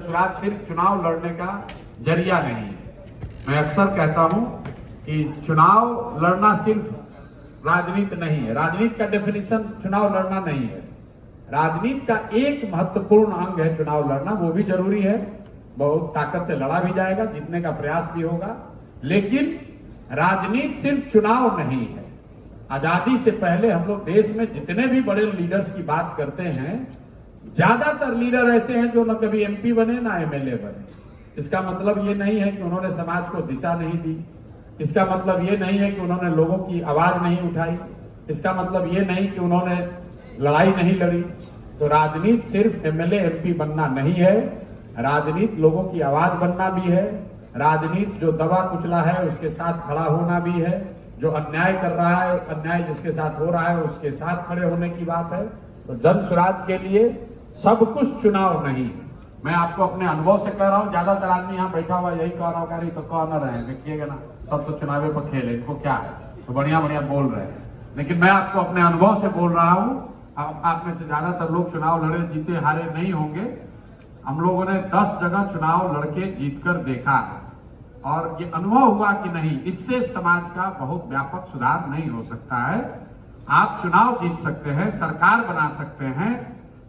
जनसुराज सिर्फ चुनाव लड़ने का जरिया नहीं है। मैं अक्सर कहता हूं कि चुनाव लड़ना सिर्फ राजनीति नहीं है। राजनीति का डेफिनेशन चुनाव लड़ना नहीं है। राजनीति का एक महत्वपूर्ण अंग है चुनाव लड़ना, वो भी जरूरी है, बहुत ताकत से लड़ा भी जाएगा, जीतने का प्रयास भी होगा, लेकिन राजनीति सिर्फ चुनाव नहीं है। आजादी से पहले हम लोग देश में जितने भी बड़े लीडर्स की बात करते हैं, ज्यादातर लीडर ऐसे हैं जो न कभी एमपी बने ना एमएलए बने। इसका मतलब ये नहीं है कि उन्होंने समाज को दिशा नहीं दी, इसका मतलब ये नहीं है कि उन्होंने लोगों की आवाज नहीं उठाई, इसका मतलब ये नहीं कि उन्होंने लड़ाई नहीं लड़ी। तो राजनीति सिर्फ एमएलए एमपी बनना नहीं है, राजनीति लोगों की आवाज बनना भी है। राजनीति जो दबा कुचला है उसके साथ खड़ा होना भी है, जो अन्याय कर रहा है, अन्याय जिसके साथ हो रहा है उसके साथ खड़े होने की बात है। तो जनसुराज के लिए सब कुछ चुनाव नहीं है। मैं आपको अपने अनुभव से कह रहा हूं, ज्यादातर आदमी यहाँ बैठा हुआ यही कह रहा होगा, तो कह न रहे, देखिएगा ना, सब तो चुनावे पर खेले, इनको क्या है, तो बढ़िया बढ़िया बोल रहे हैं। लेकिन मैं आपको अपने अनुभव से बोल रहा हूं, आप में से ज्यादातर लोग चुनाव लड़े जीते हारे नहीं होंगे। हम लोगों ने 10 जगह चुनाव लड़के जीतकर देखा है और ये अनुभव हुआ कि नहीं, इससे समाज का बहुत व्यापक सुधार नहीं हो सकता है। आप चुनाव जीत सकते हैं, सरकार बना सकते हैं,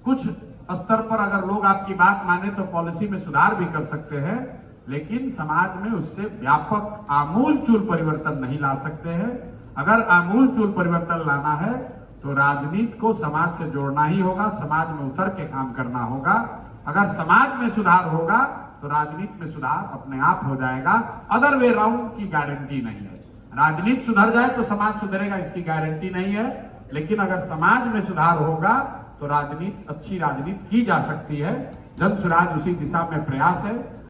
कुछ स्तर पर अगर लोग आपकी बात माने तो पॉलिसी में सुधार भी कर सकते हैं, लेकिन समाज में उससे व्यापक आमूलचूल परिवर्तन नहीं ला सकते हैं। अगर आमूलचूल परिवर्तन लाना है तो राजनीति को समाज से जोड़ना ही होगा, समाज में उतर के काम करना होगा। अगर समाज में सुधार होगा तो राजनीति में सुधार अपने आप हो जाएगा। अदर वे राउंड की गारंटी नहीं है। राजनीति सुधर जाए तो समाज सुधरेगा, इसकी गारंटी नहीं है, लेकिन अगर समाज में सुधार होगा तो राजनीति, अच्छी राजनीति की जा सकती है। जनसुराज उसी दिशा में प्रयास है।